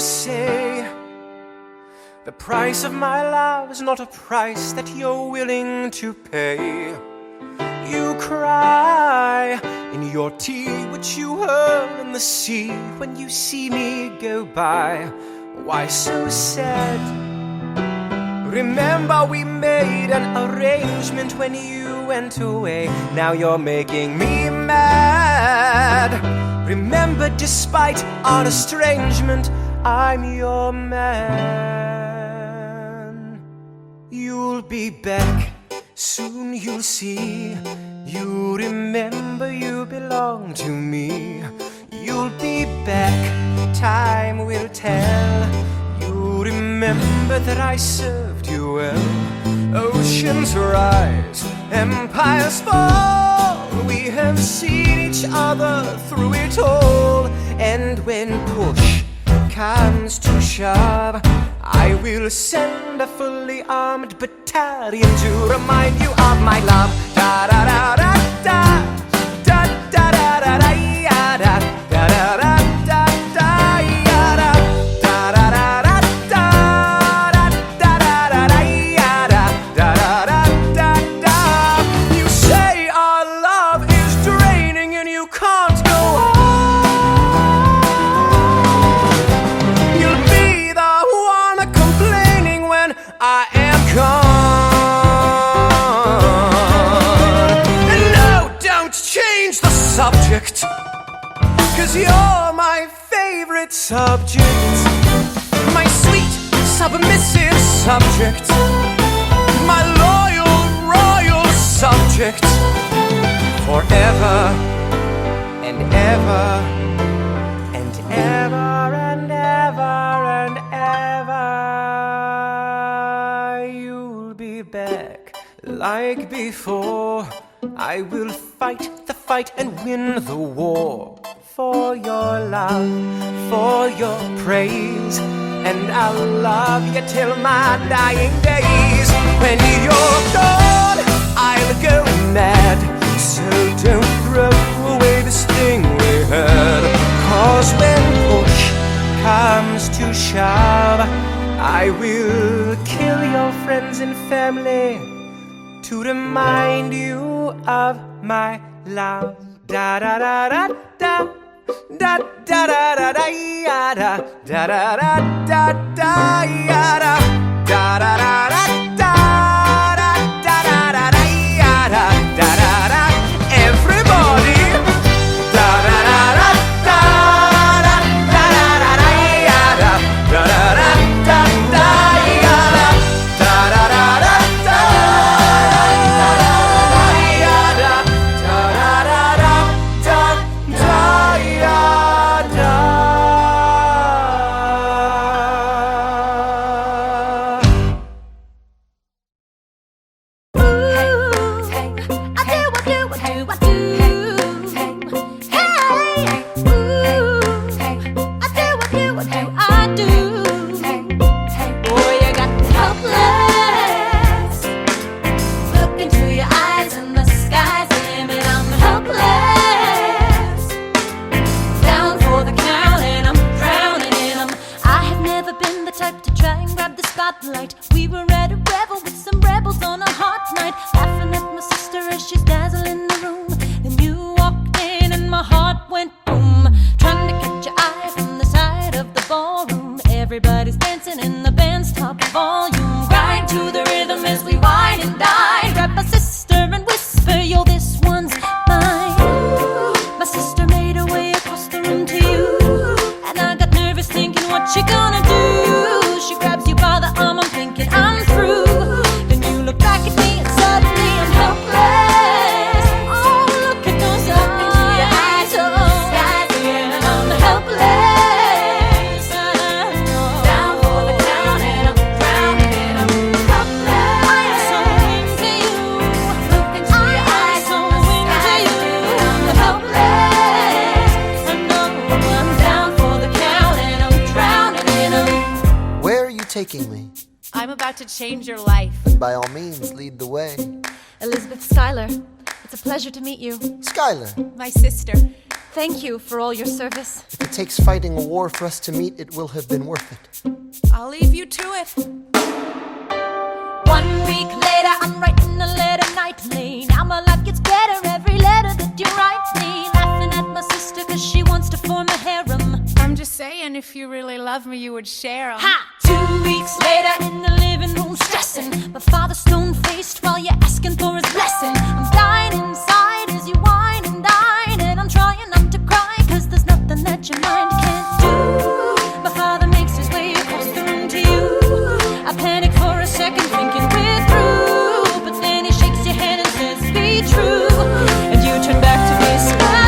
say the price of my love is not a price that you're willing to pay. You cry in your tea, which you hurl in the sea when you see me go by. Why so sad? Remember we made an arrangement when you went away. Now you're making me mad. Remember, despite our estrangement, I'm your man. You'll be back, soon you'll see. You remember you belong to me. You'll be back, time will tell. You remember that I served you well. Oceans rise, empires fall. We have seen each other through it all. And when push comes to shove, I will send a fully armed battalion to remind you of my love. Da da da da da da da da da da da da da da. Cause you're my favorite subject, my sweet, submissive subject, my loyal, royal subject, forever and ever and ever and ever and ever. You'll be back like before. I will fight the fight and win the war. For your love, for your praise, and I'll love you till my dying days. When you're gone, I'll go mad. So don't throw away this thing we had. Cause when push comes to shove, I will kill your friends and family to remind you of my love. Da da da da da. Da da da da da ya da da da da da da ya da da da da da da da da da da ya da da da da. Everybody, da da da da da da da da da ya da da da da da da ya da da da da da da ya da da da da da da. We were at a revel with some rebels on a hot night, laughing at my sister as she's dazzling the room. Then you walked in and my heart went boom, trying to catch your eye from the side of the ballroom. Everybody's dancing in the band's top volume. Grind to the rhythm as we wine and dine. Grab my sister and whisper, yo, this one's mine. My sister made her way across the room to you, and I got nervous thinking, what you gonna do? She grabs you by the arm, I'm thinking I'm through. Then you look back at me and suddenly I'm helpless. Oh, look at those eyes, oh, yeah, I'm helpless. Down for the count and I'm drowning and I'm helpless. I'm so into you. Look into your eyes, so into you. I'm helpless. I know I'm down for the count and I'm drowning and I'm. Where are you taking me? I'm about to change your life. Then by all means, lead the way. Elizabeth Schuyler, it's a pleasure to meet you. Schuyler. My sister. Thank you for all your service. If it takes fighting a war for us to meet, it will have been worth it. I'll leave you to it. 1 week later, I'm writing a letter nightly. Now my life gets better every letter that you write me. Laughing at my sister cause she wants to form a harem. I'm just saying, if you really love me, you would share 'em. Ha! 2 weeks later, in the living room stressing. My father's stone-faced while you're asking for his blessing. I'm dying inside as you whine and dine, and I'm trying not to cry cause there's nothing that your mind can't do. My father makes his way across the room to you. I panic for a second thinking we're through, but then he shakes your hand and says be true, and you turn back to me smiling.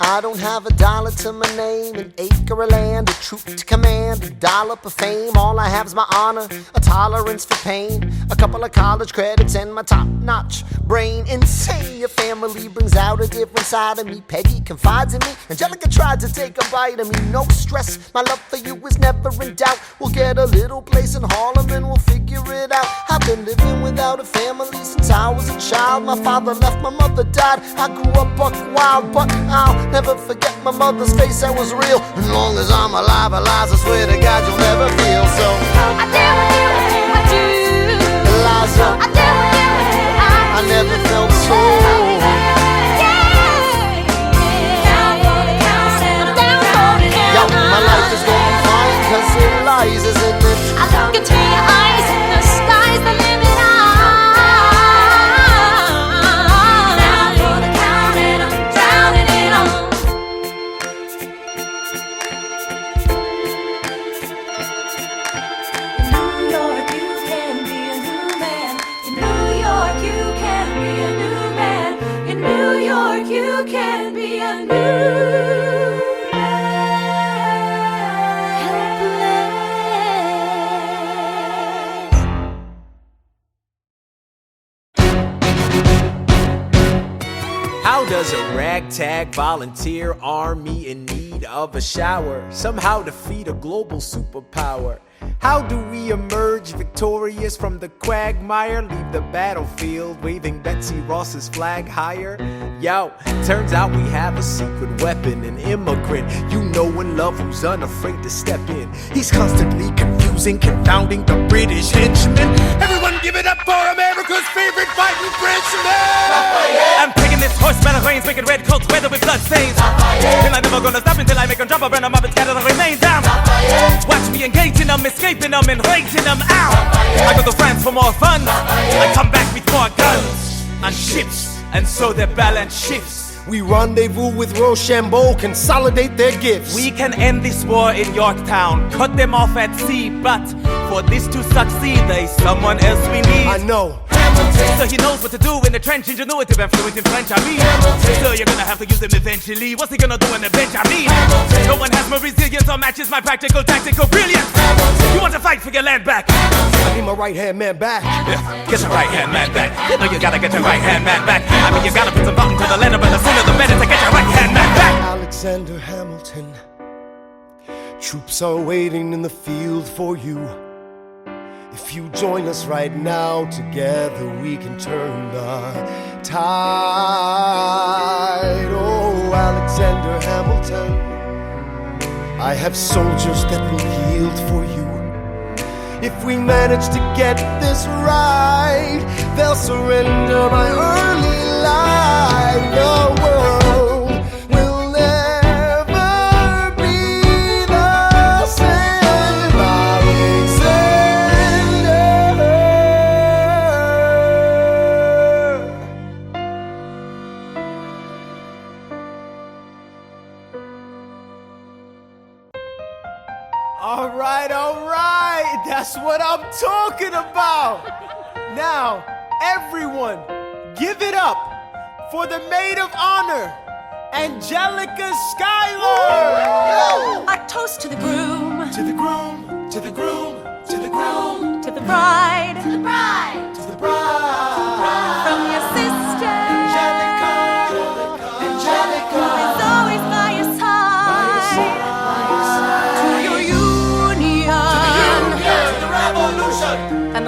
I don't have a dollar to my name, an acre of land, a troop to command, a dollop of fame. All I have is my honor, a tolerance for pain, a couple of college credits and my top-notch brain. Insane, your family brings out a different side of me. Peggy confides in me, Angelica tried to take a bite of me. No stress, my love for you is never in doubt. We'll get a little place in Harlem and we'll figure it out. I've been living without a family since I was a child. My father left, my mother died. I grew up buck wild, but I'll never forget my mother's face, that was real. As long as I'm alive, Eliza, I swear to God you'll never feel so. I dare with you, I do. Eliza, I dare with you, I never felt so. Yo, my life is gonna be fine, cause Eliza's in it. I look into your eyes and the sky's the limit. You can be a new How does a ragtag volunteer army in need of a shower somehow defeat a global superpower? How do we emerge victorious from the quagmire? Leave the battlefield waving Betsy Ross's flag higher? Yo, turns out we have a secret weapon, an immigrant you know and love who's unafraid to step in. He's constantly confusing, confounding the British henchmen. Everyone give it up for America's favorite fighting Frenchman! I'm taking this horse by the reins, making red coats weather with blood stains. And I'm never gonna stop until I make them drop, burn them up and scatter the remains down. Watch me engaging them, escaping them, and raising them out. I go to France for more fun, I come back with more guns and ships, and so their balance shifts. We rendezvous with Rochambeau, consolidate their gifts. We can end this war in Yorktown, cut them off at sea, but for this to succeed, there's someone else we need. I know. So he knows what to do in the trench, ingenuitive and fluent in French, I mean. So you're gonna have to use him eventually. What's he gonna do in the bench, I mean? No one has more resilience or matches my practical, tactical brilliance. You want to fight for your land back? I need my right-hand man back. Yeah, get your right-hand man back. You know you gotta get your right-hand man back. I mean, you gotta put some thought into the letter, but the sooner the better to get your right-hand man back. Alexander Hamilton, troops are waiting in the field for you. If you join us right now, together we can turn the tide. Oh, Alexander Hamilton, I have soldiers that will yield for you. If we manage to get this right, they'll surrender my early life. The world will never be the same. All right, that's what I'm talking about. Now, everyone, give it up for the maid of honor, Angelica Schuyler. I toast to the groom. To the groom, to the groom.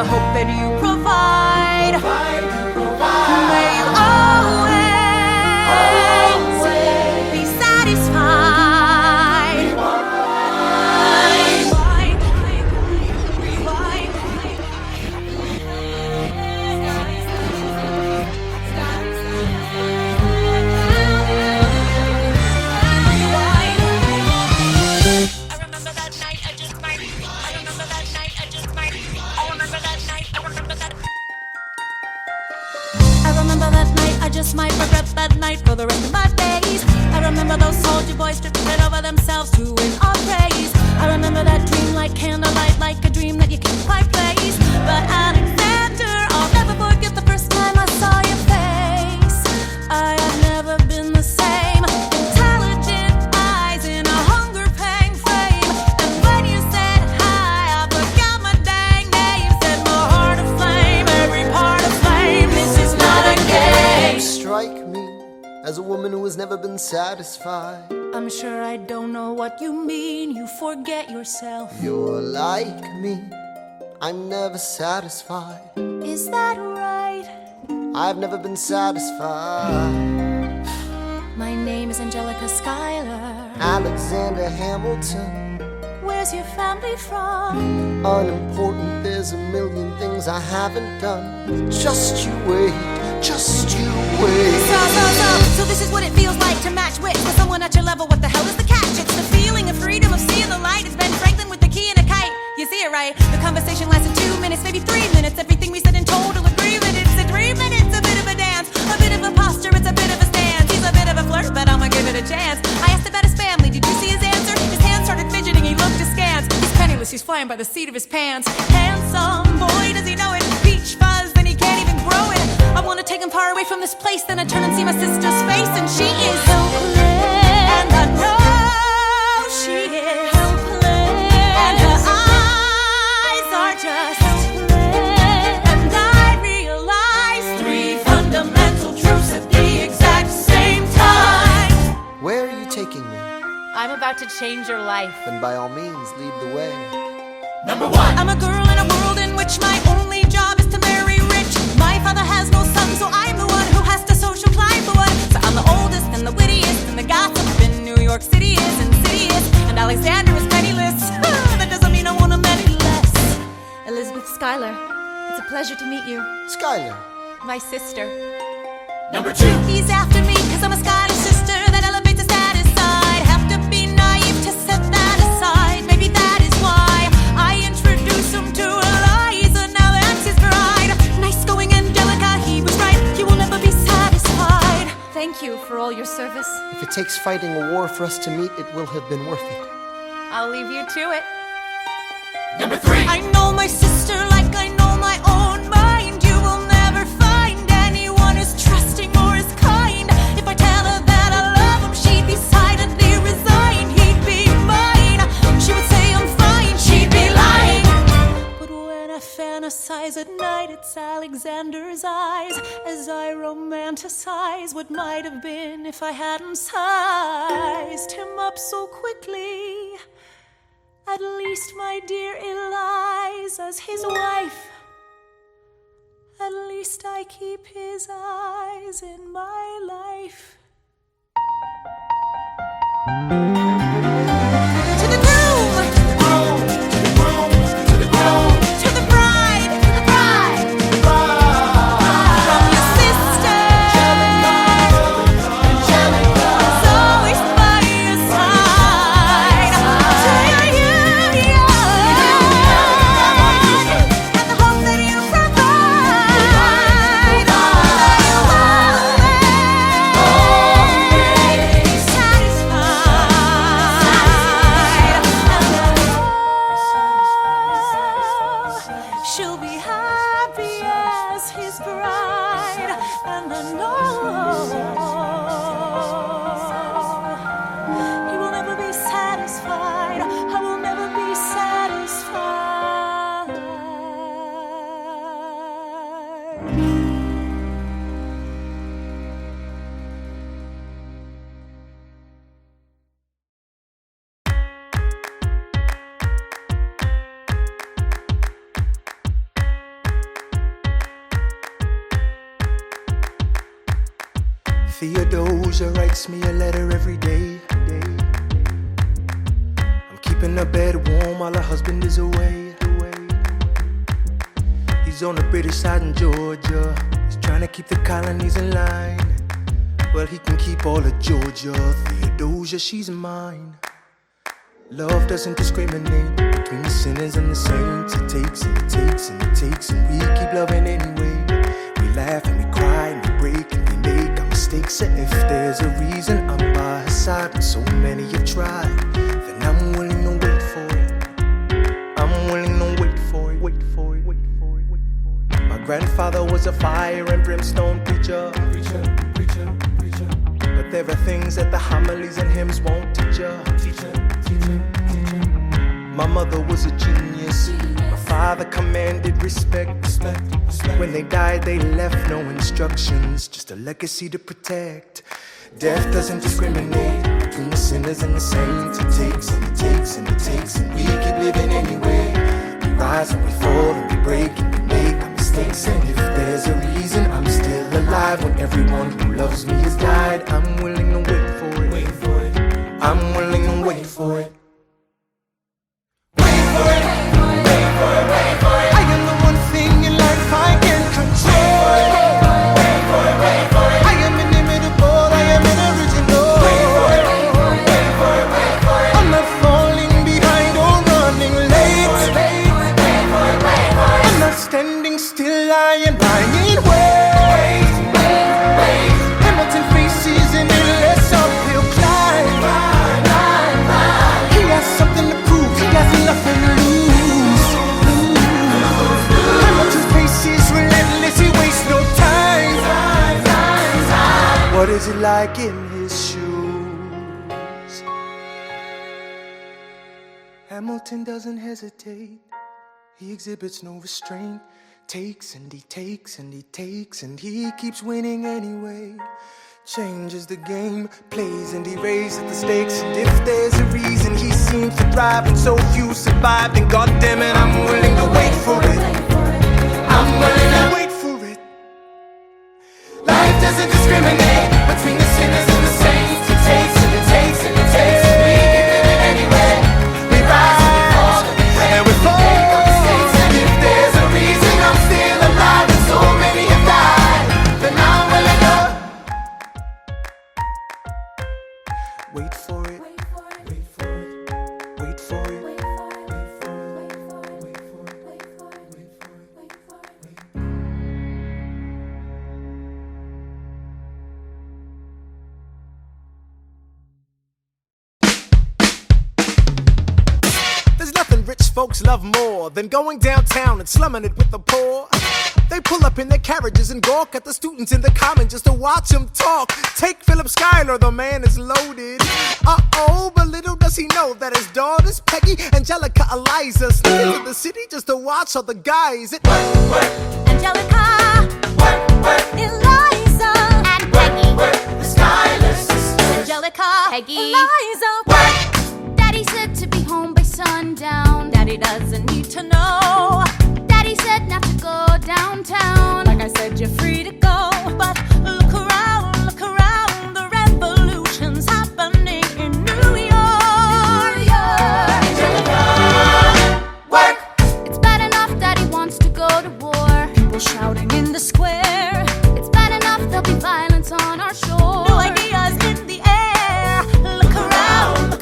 hope that you provide. May you always be satisfied. I just might regret that night for the rest of my days. I remember those soldier boys tripping over themselves to win our praise. I remember that dream like candlelight, like a dream that you can't quite place. But Alexander, I'll never forget the first time I saw your face. I have never been the same. Intelligent eyes in a hunger pang frame. And when you said hi, I forgot my dang name. Set my heart aflame, every part aflame. This is not a game. You strike me as a woman who has never been satisfied. I'm sure I don't know what you mean. You forget yourself. You're like me, I'm never satisfied. Is that right? I've never been satisfied. My name is Angelica Schuyler. Alexander Hamilton, Where's your family from? unimportant, there's a million things I haven't done. Just you wait, just you wait. So this is what it feels like to match wits with someone at your level. What the hell is the catch? It's the feeling of freedom, of seeing the light. It's Ben Franklin with the key and a kite. You see it right? The conversation lasted 2 minutes, maybe 3 minutes. Everything we said in total agreement. It's a 3 minutes, a bit of a dance, a bit of a posture, it's a bit of a stance. He's a bit of a flirt, but I'ma give it a chance. I asked about his family, did you see his answer? His hands started fidgeting, he looked askance. He's penniless, he's flying by the seat of his pants. Handsome, boy, does he know it? Peach fuzz, and he can't even grow it. I wanna take him far away from this place. Then I turn and see my sister's face, and she is helpless. And I know she is helpless. And her eyes are just helpless. And I realize 3 fundamental truths at the exact same time. Where are you taking me? I'm about to change your life. Then by all means, lead the way. Number 1. I'm a girl in a world in which my only job is to marry rich. My father has no son, so I'm the one who has to social climb the one. So I'm the oldest and the wittiest, and the gossip in New York City is insidious. And Alexander is penniless. That doesn't mean I want him any less. Elizabeth Schuyler, it's a pleasure to meet you. Schuyler, My sister. Number 2. He's after me, cause I'm a Schuyler sister that elevates the status side. Have to be naive to set that aside. Maybe that is why I introduce him to Eliza. Now that's his bride. Nice going, Angelica, he was right. You will never be satisfied. Thank you for all your service. if it takes fighting a war for us to meet, it will have been worth it. I'll leave you to it. Number 3. I know my sister like I know my own mind. You will never find anyone as trusting or as kind. If I tell her that I love him, she'd be silently resigned. He'd be mine. She would say I'm fine. She'd be lying. But when I fantasize at night, it's Alexander's eyes as I romanticize what might have been if I hadn't sized him up so quickly. At least, my dear Eliza's his wife. At least I keep his eyes in my life. To the groom! To the bride! From your sister! Is always by your side. To your union! And the hope that you provide. May you always be satisfied. Theodosia writes me a letter every day. I'm keeping her bed warm while her husband is away. He's on the British side in Georgia. He's trying to keep the colonies in line. Well, he can keep all of Georgia. Theodosia, she's mine. Love doesn't discriminate between the sinners and the saints. It takes and it takes and it takes, and we keep loving anyway. We laugh and we cry and we break and we make our mistakes. And if there's a reason I'm by her side when so many have tried, then I'm willing to wait for it. I'm willing to wait for it. Wait for it. Wait for it. Wait for it. My grandfather was a fire and brimstone preacher. But there are things that the homilies and hymns won't teach ya. My mother was a genius. My father commanded respect. When they died, they left no instructions, just a legacy to protect. Death doesn't discriminate between the sinners and the saints. It takes and it takes and it takes, and we keep living anyway. We rise and we fall and we break and we make our mistakes. And if there's a reason I'm still alive when everyone who loves me has died, I'm willing to wait for it. Wait for it. I'm willing to wait for it. I am the one thing in life I can control. I am inimitable, I am an original. I'm not falling behind or running late. I'm not standing still, I am lying wait. Hamilton faces an endless uphill climb. He has something to prove, he has nothing to lose. What is it like in his shoes? Hamilton doesn't hesitate. He exhibits no restraint. Takes and he takes and he takes, and he keeps winning anyway. Changes the game, plays and he raises the stakes. And if there's a reason he seems to thrive and so few survive, then goddammit, I'm willing to wait for it. I'm willing to wait for it. Life doesn't discriminate between the sinners and the saints. It takes and it takes and it takes, and we keep living anyway. We rise and we fall and we make our mistakes. And if there's a reason I'm still alive and so many have died, then I'm willing to wait for it. Wait for it. Wait for it. Wait for it. Wait for it. Wait for it. Wait for it. Wait for it. Wait for it. Wait for it. There's nothing rich folks love more than going downtown and slumming it with the poor. They pull up in their carriages and gawk at the students in the common just to watch them talk. Take Philip Schuyler, the man is loaded. Uh-oh, but little does he know that his daughters, Peggy, Angelica, Eliza, sneak into the city just to watch all the guys. Angelica, Eliza, and Peggy, The Schuyler sisters. Angelica, Peggy. Eliza, Daddy said to be home by sundown. Daddy doesn't need to know. Daddy said not to go downtown. Like I said, you're free to go, but look around, the revolution's happening in New York. Angelica, work. It's bad enough Daddy wants to go to war. People shouting in the square. It's bad enough there'll be violence on our shore. New ideas in the air. Look around,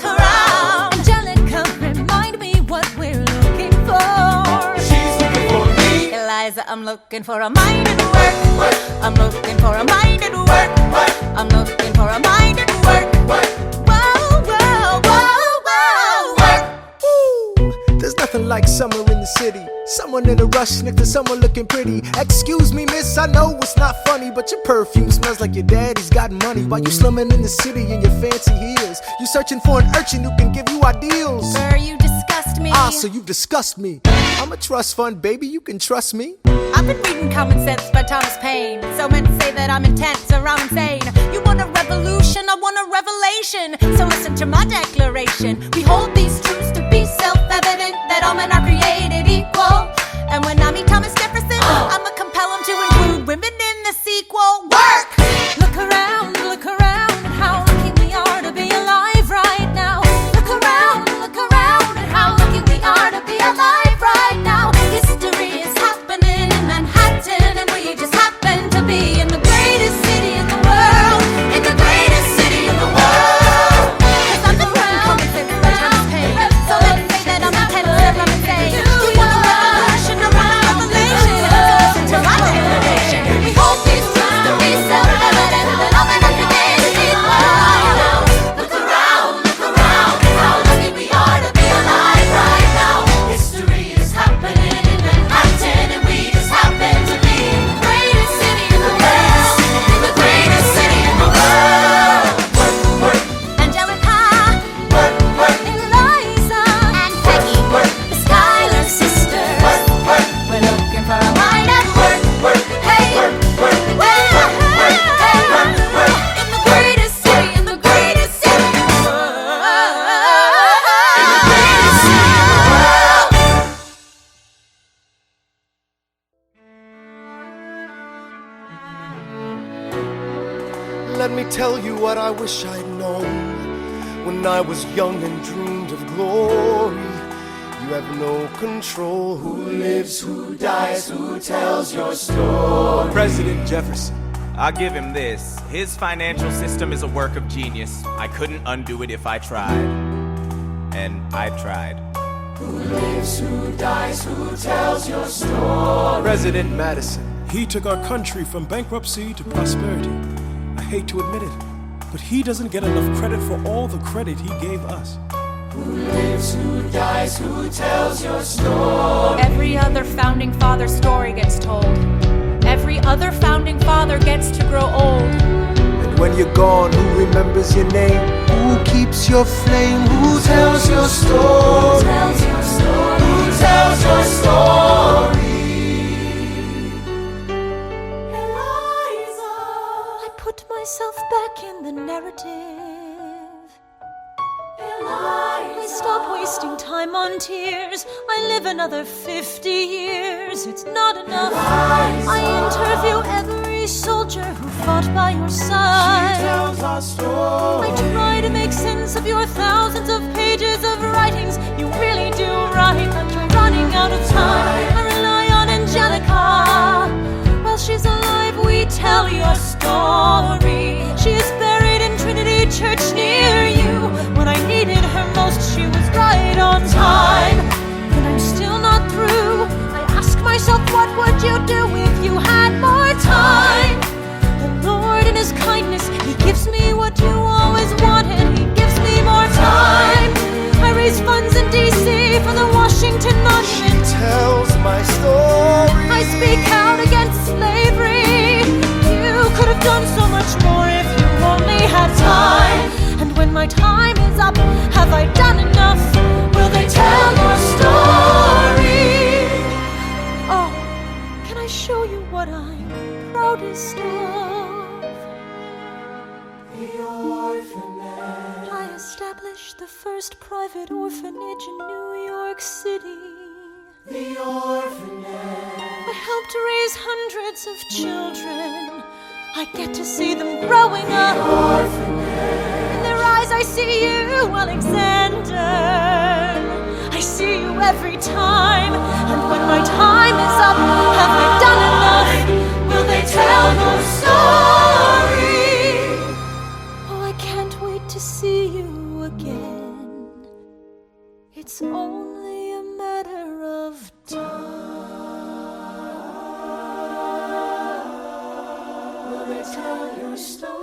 Angelica, remind me what we're looking for. She's looking for me. Eliza, I'm looking for a mind at work. I'm looking for a mind at work. I'm looking for a mind at work. Whoa, whoa, whoa, whoa, work. Ooh, there's nothing like summer in the city. Someone in a rush next to someone looking pretty. Excuse me, miss, I know it's not funny, but your perfume smells like your daddy's got money. While you slumming in the city in your fancy heels, you searching for an urchin who can give you ideals. Sir, you disgust me. Ah, so you disgust me. I'm a trust fund, baby, you can trust me. I've been reading Common Sense by Thomas Paine. So men say that I'm intense or I'm insane. You want a revolution, I want a revelation. So listen to my declaration. We hold these truths to be self-evident, that all men are created equal. And when I meet Thomas Jefferson, I'ma compel him to include women in the sequel. Work! Look around, tell you what I wish I'd known when I was young and dreamed of glory. You have no control. Who lives, who dies, who tells your story? President Jefferson. I'll give him this. His financial system is a work of genius. I couldn't undo it if I tried. And I tried. Who lives, who dies, who tells your story? President Madison. He took our country from bankruptcy to prosperity. I hate to admit it, but he doesn't get enough credit for all the credit he gave us. Who lives, who dies, who tells your story? Every other founding father story gets told. Every other founding father gets to grow old. And when you're gone, who remembers your name? Who keeps your flame? Who tells your story? Who tells your story? Who tells your story? Eliza, I put myself back in the narrative. I stop wasting time on tears. I live another 50 years. It's not enough. I interview every soldier who fought by your side. She tells our story. I try to make sense of your thousands of pages of writings. You really do write like you're running out of time. I rely on Angelica. While she's alive, we tell your story. She is buried in Trinity Church near you. When I needed her most, she was right on time. And I'm still not through. I ask myself, what would you do if you had more time? The Lord in His kindness, He gives me what you always wanted. He gives me more time. I raise funds in D.C. for the Washington Monument. She tells my story. I speak out against slavery. You could have done so much more if you only had time. And when my time is up, have I done enough? Will they tell your story? Oh, can I show you what I'm proudest of? The orphanage. I established the first private orphanage in New York City. The orphanage. I helped raise hundreds of children. I get to see them growing up. In their eyes I see you, Alexander. I see you every time. And when my time is up, have I done enough? Will they tell your story? Oh, I can't wait to see you again. It's only a matter of time. Will they tell your story?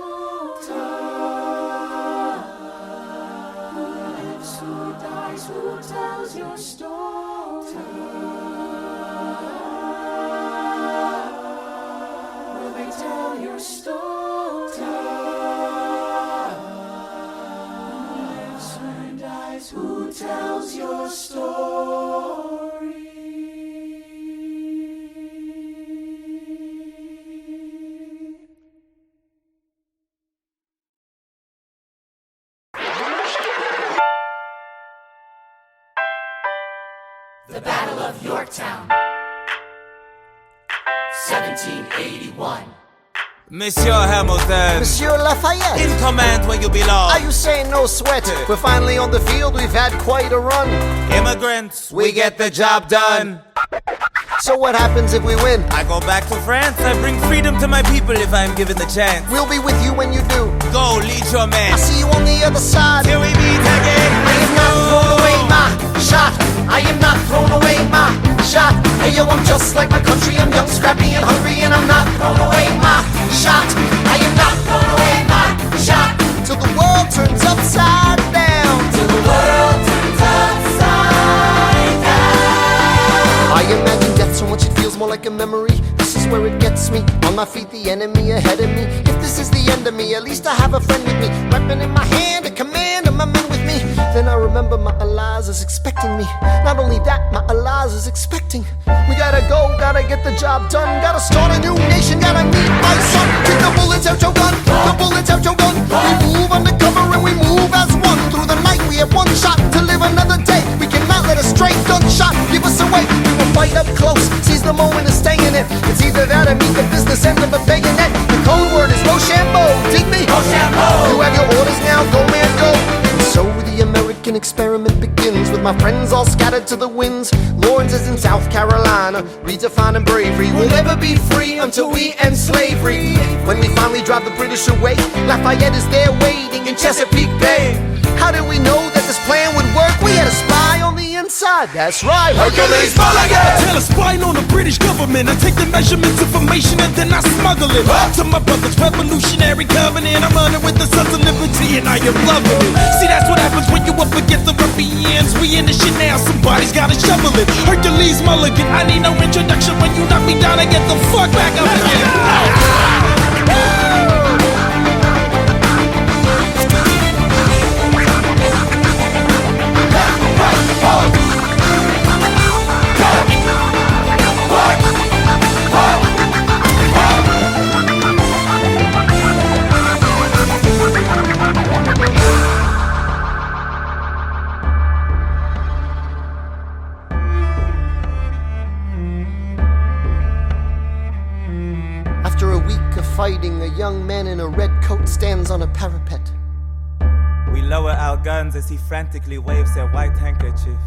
Who lives, who dies, who tells your story? Will they tell your story? Who lives, who dies, who tells your story? The Battle of Yorktown, 1781. Monsieur Hamilton. Monsieur Lafayette. In command where you belong. Are you saying no sweat? We're finally on the field, we've had quite a run. Immigrants, we get the job done. So what happens if we win? I go back to France. I bring freedom to my people if I'm given the chance. We'll be with you when you do. Go, lead your men. I'll see you on the other side. Till we meet again. I am not thrown away my shot. I am not thrown away my shot. Hey yo, I'm just like my country. I'm young, scrappy, and hungry, and I'm not thrown away my shot. I am not thrown away my shot. Till the world turns upside down. Till the world turns upside down. I imagine death so much it feels more like a memory. This is where it gets me. On my feet, the enemy ahead of me. If this is the end of me, at least I have a friend with me. Weapon in my hand, a command of my men with me. Then I remember my Eliza's expecting me. Not only that, my Eliza's expecting. We gotta go, gotta get the job done. Gotta start a new nation, gotta meet my son. Take the bullets out your gun, the bullets out your gun. We move undercover and we move as one. Through the night we have one shot to live another day. We cannot let a stray gunshot give us away. We will fight up close, seize the moment and stay in it. It's either that or meet the business end of a bayonet. The code word is Rochambeau, dig me? Rochambeau. You have your orders now, go man, go. And so the American experiment begins with my friends all scattered to the winds. Lawrence is in South Carolina, redefining bravery. We'll never be free until we end slavery. When we finally drive the British away, Lafayette is there waiting in Chesapeake Bay. How did we know that this plan would work? We had a spy on the inside, that's right, Hercules Mulligan! Tell a spy on the British government. I take the measurements, information, and then I smuggle it to my brother's revolutionary covenant. I'm running with the Sons of Liberty, and I am loving it. See, that's what happens when you up against the ruffians. We in the shit now, somebody's gotta shovel it. Hercules Mulligan, I need no introduction. When you knock me down, I get the fuck back up again. After a week of fighting, a young man in a red coat stands on a parapet. We lower our guns as he frantically waves their white handkerchief.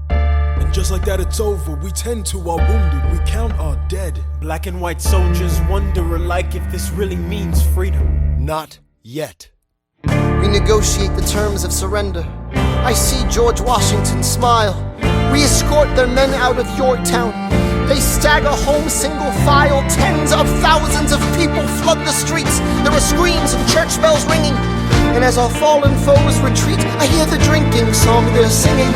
And just like that, it's over. We tend to our wounded, we count our dead. Black and white soldiers wonder alike if this really means freedom. Not yet. We negotiate the terms of surrender. I see George Washington smile. We escort their men out of Yorktown. They stagger home single file. Tens of thousands of people flood the streets. There are screams and church bells ringing. And as our fallen foes retreat, I hear the drinking song they're singing.